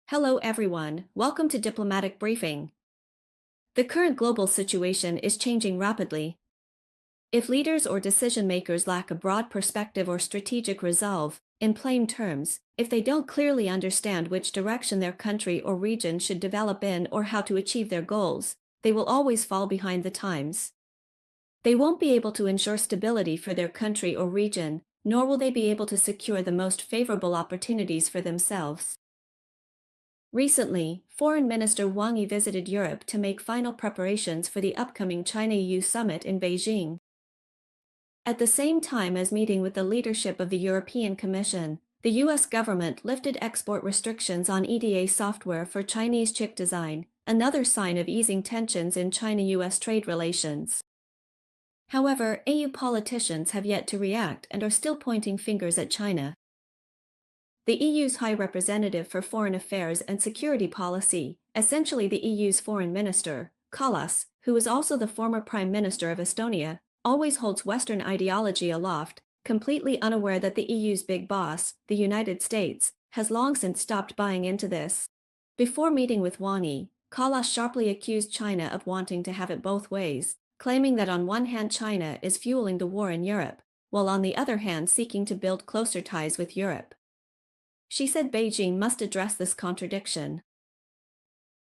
Hello everyone, welcome to Diplomatic Briefing. The current global situation is changing rapidly. If leaders or decision makers lack a broad perspective or strategic resolve, in plain terms, if they don't clearly understand which direction their country or region should develop in or how to achieve their goals, they will always fall behind the times. They won't be able to ensure stability for their country or region, nor will they be able to secure the most favorable opportunities for themselves. Recently, Foreign Minister Wang Yi visited Europe to make final preparations for the upcoming China-EU summit in Beijing. At the same time as meeting with the leadership of the European Commission, the U.S. government lifted export restrictions on EDA software for Chinese chip design, another sign of easing tensions in China-U.S. trade relations. However, EU politicians have yet to react and are still pointing fingers at China. The EU's High Representative for Foreign Affairs and Security Policy, essentially the EU's foreign minister, Kallas, who is also the former Prime Minister of Estonia, always holds Western ideology aloft, completely unaware that the EU's big boss, the United States, has long since stopped buying into this. Before meeting with Wang Yi, Kallas sharply accused China of wanting to have it both ways, claiming that on one hand China is fueling the war in Europe, while on the other hand seeking to build closer ties with Europe. She said Beijing must address this contradiction.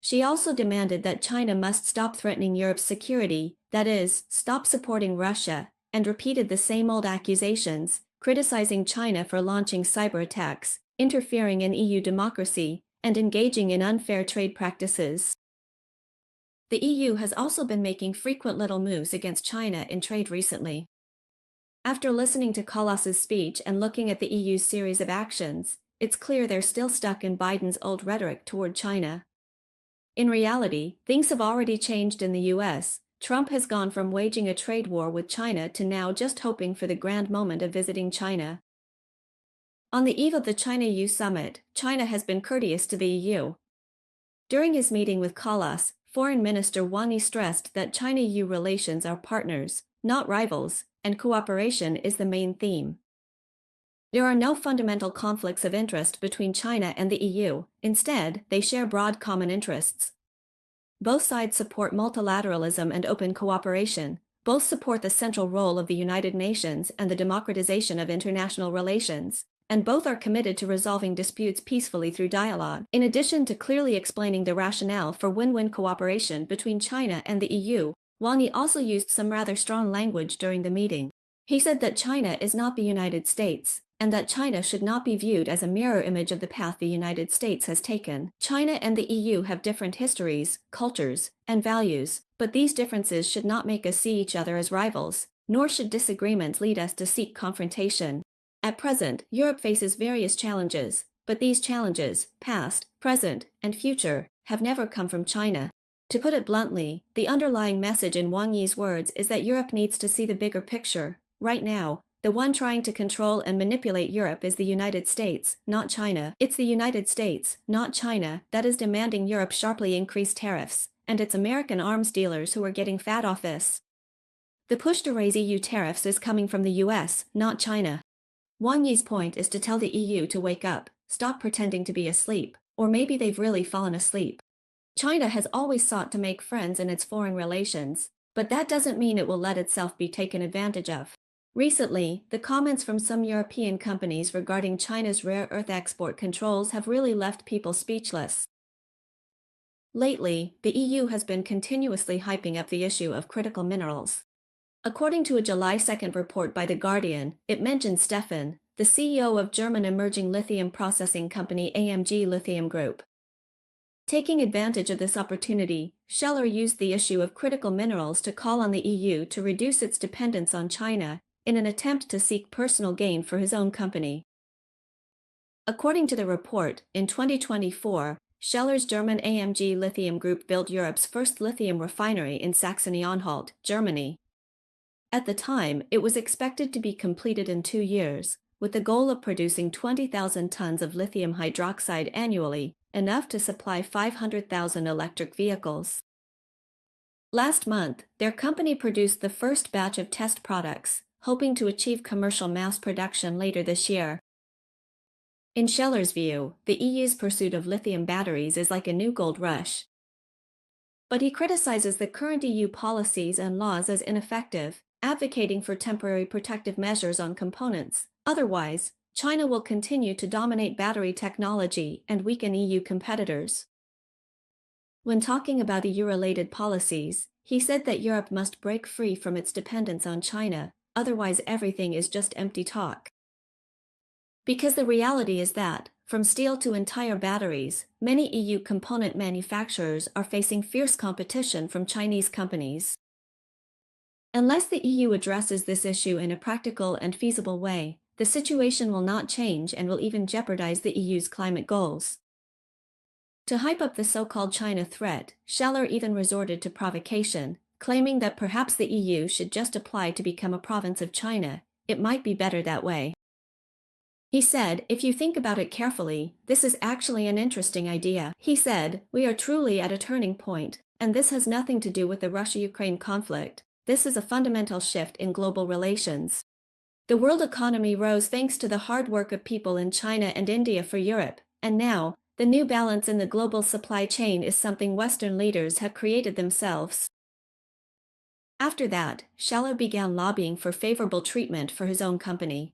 She also demanded that China must stop threatening Europe's security, that is, stop supporting Russia, and repeated the same old accusations, criticizing China for launching cyber attacks, interfering in EU democracy, and engaging in unfair trade practices. The EU has also been making frequent little moves against China in trade recently. After listening to Kallas's speech and looking at the EU's series of actions, it's clear they're still stuck in Biden's old rhetoric toward China. In reality, things have already changed in the US. Trump has gone from waging a trade war with China to now just hoping for the grand moment of visiting China. On the eve of the China-EU summit, China has been courteous to the EU. During his meeting with Kallas, Foreign Minister Wang Yi stressed that China-EU relations are partners, not rivals, and cooperation is the main theme. There are no fundamental conflicts of interest between China and the EU, instead, they share broad common interests. Both sides support multilateralism and open cooperation, both support the central role of the United Nations and the democratization of international relations, and both are committed to resolving disputes peacefully through dialogue. In addition to clearly explaining the rationale for win-win cooperation between China and the EU, Wang Yi also used some rather strong language during the meeting. He said that China is not the United States, and that China should not be viewed as a mirror image of the path the United States has taken. China and the EU have different histories, cultures, and values, but these differences should not make us see each other as rivals, nor should disagreements lead us to seek confrontation. At present, Europe faces various challenges, but these challenges, past, present, and future, have never come from China. To put it bluntly, the underlying message in Wang Yi's words is that Europe needs to see the bigger picture. Right now, the one trying to control and manipulate Europe is the United States, not China. It's the United States, not China, that is demanding Europe sharply increase tariffs, and it's American arms dealers who are getting fat off this. The push to raise EU tariffs is coming from the US, not China. Wang Yi's point is to tell the EU to wake up, stop pretending to be asleep, or maybe they've really fallen asleep. China has always sought to make friends in its foreign relations, but that doesn't mean it will let itself be taken advantage of. Recently, the comments from some European companies regarding China's rare earth export controls have really left people speechless. Lately, the EU has been continuously hyping up the issue of critical minerals. According to a July 2 report by The Guardian, it mentioned Stefan, the CEO of German emerging lithium processing company AMG Lithium Group. Taking advantage of this opportunity, Scheller used the issue of critical minerals to call on the EU to reduce its dependence on China, in an attempt to seek personal gain for his own company. According to the report, in 2024, Scheller's German AMG Lithium Group built Europe's first lithium refinery in Saxony-Anhalt, Germany. At the time, it was expected to be completed in 2 years, with the goal of producing 20,000 tons of lithium hydroxide annually, enough to supply 500,000 electric vehicles. Last month, their company produced the first batch of test products, hoping to achieve commercial mass production later this year. In Scheller's view, the EU's pursuit of lithium batteries is like a new gold rush. But he criticizes the current EU policies and laws as ineffective, advocating for temporary protective measures on components. Otherwise, China will continue to dominate battery technology and weaken EU competitors. When talking about EU-related policies, he said that Europe must break free from its dependence on China, otherwise everything is just empty talk. Because the reality is that, from steel to entire batteries, many EU component manufacturers are facing fierce competition from Chinese companies. Unless the EU addresses this issue in a practical and feasible way, the situation will not change and will even jeopardize the EU's climate goals. To hype up the so-called China threat, Scheller even resorted to provocation, claiming that perhaps the EU should just apply to become a province of China. It might be better that way. He said, if you think about it carefully, this is actually an interesting idea. He said, we are truly at a turning point, and this has nothing to do with the Russia-Ukraine conflict. This is a fundamental shift in global relations. The world economy rose thanks to the hard work of people in China and India for Europe, and now, the new balance in the global supply chain is something Western leaders have created themselves. After that, Scheller began lobbying for favorable treatment for his own company.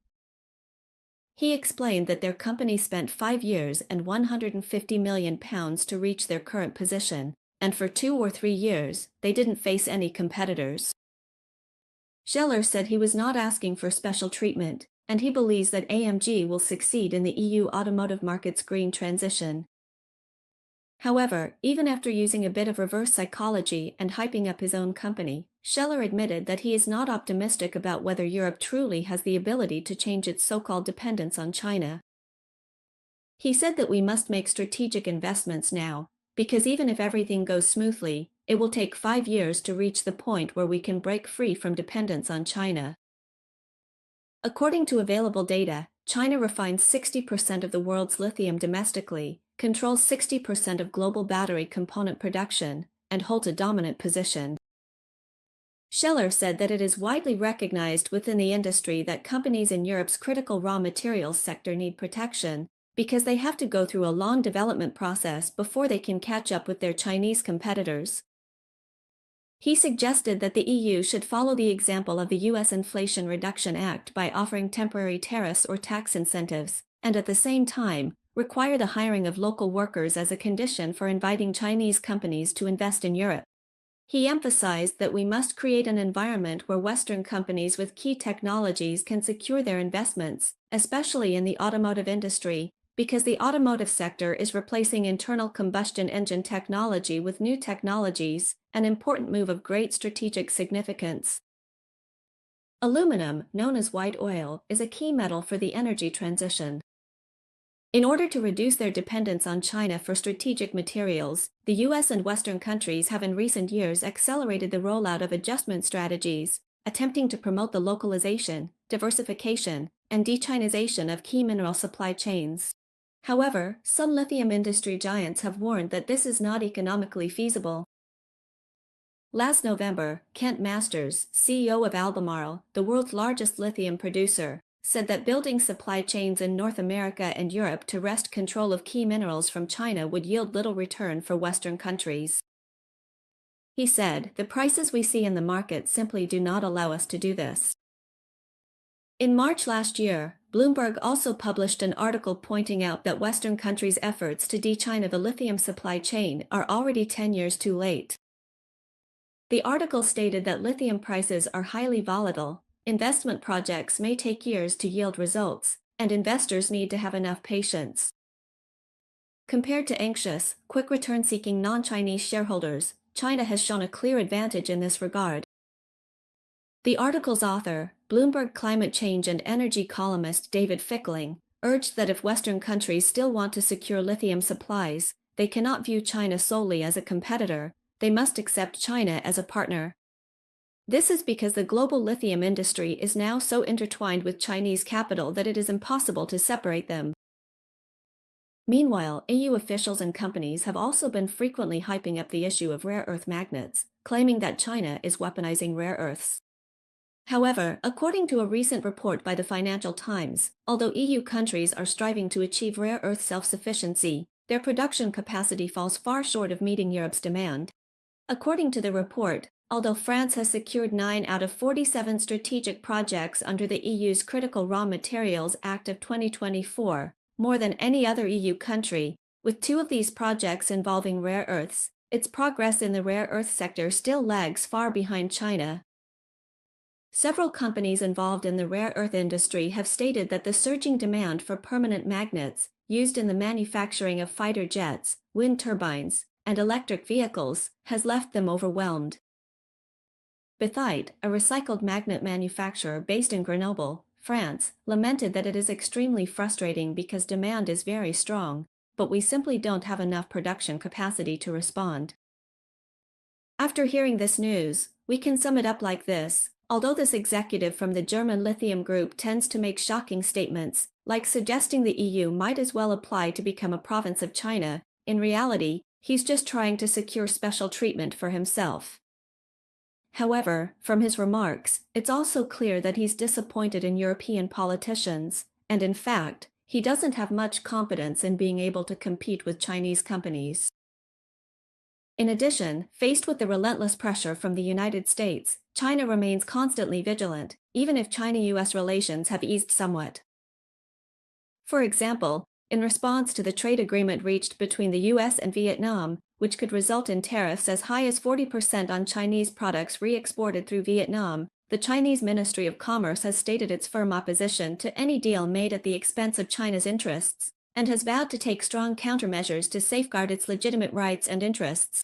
He explained that their company spent 5 years and £150 million to reach their current position, and for 2 or 3 years, they didn't face any competitors. Scheller said he was not asking for special treatment, and he believes that AMG will succeed in the EU automotive market's green transition. However, even after using a bit of reverse psychology and hyping up his own company, Scheller admitted that he is not optimistic about whether Europe truly has the ability to change its so-called dependence on China. He said that we must make strategic investments now, because even if everything goes smoothly, it will take 5 years to reach the point where we can break free from dependence on China. According to available data, China refines 60% of the world's lithium domestically, controls 60% of global battery component production, and holds a dominant position. Scheller said that it is widely recognized within the industry that companies in Europe's critical raw materials sector need protection, because they have to go through a long development process before they can catch up with their Chinese competitors. He suggested that the EU should follow the example of the U.S. Inflation Reduction Act by offering temporary tariffs or tax incentives, and at the same time, require the hiring of local workers as a condition for inviting Chinese companies to invest in Europe. He emphasized that we must create an environment where Western companies with key technologies can secure their investments, especially in the automotive industry, because the automotive sector is replacing internal combustion engine technology with new technologies, an important move of great strategic significance. Aluminum, known as white oil, is a key metal for the energy transition. In order to reduce their dependence on China for strategic materials, the US and Western countries have in recent years accelerated the rollout of adjustment strategies, attempting to promote the localization, diversification, and de-Chinization of key mineral supply chains. However, some lithium industry giants have warned that this is not economically feasible. Last November, Kent Masters, CEO of Albemarle, the world's largest lithium producer, said that building supply chains in North America and Europe to wrest control of key minerals from China would yield little return for Western countries. He said, the prices we see in the market simply do not allow us to do this. In March last year, Bloomberg also published an article pointing out that Western countries' efforts to de-China the lithium supply chain are already 10 years too late. The article stated that lithium prices are highly volatile, investment projects may take years to yield results, and investors need to have enough patience. Compared to anxious, quick return-seeking non-Chinese shareholders, China has shown a clear advantage in this regard. The article's author, Bloomberg climate change and energy columnist David Fickling, urged that if Western countries still want to secure lithium supplies, they cannot view China solely as a competitor, they must accept China as a partner. This is because the global lithium industry is now so intertwined with Chinese capital that it is impossible to separate them. Meanwhile, EU officials and companies have also been frequently hyping up the issue of rare earth magnets, claiming that China is weaponizing rare earths. However, according to a recent report by the Financial Times, although EU countries are striving to achieve rare earth self-sufficiency, their production capacity falls far short of meeting Europe's demand. According to the report, although France has secured 9 out of 47 strategic projects under the EU's Critical Raw Materials Act of 2024, more than any other EU country, with 2 of these projects involving rare earths, its progress in the rare earth sector still lags far behind China. Several companies involved in the rare earth industry have stated that the surging demand for permanent magnets, used in the manufacturing of fighter jets, wind turbines, and electric vehicles, has left them overwhelmed. Bethite, a recycled magnet manufacturer based in Grenoble, France, lamented that it is extremely frustrating because demand is very strong, but we simply don't have enough production capacity to respond. After hearing this news, we can sum it up like this. Although this executive from the German lithium group tends to make shocking statements, like suggesting the EU might as well apply to become a province of China, in reality, he's just trying to secure special treatment for himself. However, from his remarks, it's also clear that he's disappointed in European politicians, and in fact, he doesn't have much confidence in being able to compete with Chinese companies. In addition, faced with the relentless pressure from the United States, China remains constantly vigilant, even if China-US relations have eased somewhat. For example, in response to the trade agreement reached between the US and Vietnam, which could result in tariffs as high as 40% on Chinese products re-exported through Vietnam, the Chinese Ministry of Commerce has stated its firm opposition to any deal made at the expense of China's interests, and has vowed to take strong countermeasures to safeguard its legitimate rights and interests.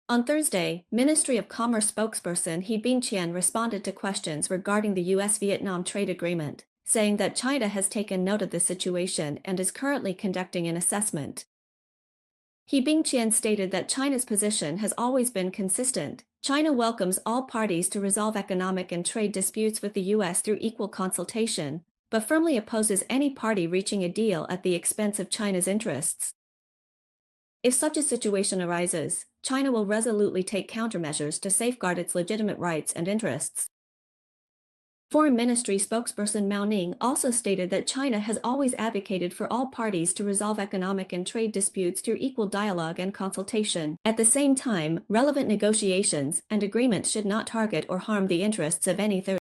On Thursday, Ministry of Commerce spokesperson He Bingqian responded to questions regarding the US-Vietnam trade agreement, saying that China has taken note of the situation and is currently conducting an assessment. He Bingqian stated that China's position has always been consistent. China welcomes all parties to resolve economic and trade disputes with the US through equal consultation, but firmly opposes any party reaching a deal at the expense of China's interests. If such a situation arises, China will resolutely take countermeasures to safeguard its legitimate rights and interests. Foreign Ministry spokesperson Mao Ning also stated that China has always advocated for all parties to resolve economic and trade disputes through equal dialogue and consultation. At the same time, relevant negotiations and agreements should not target or harm the interests of any third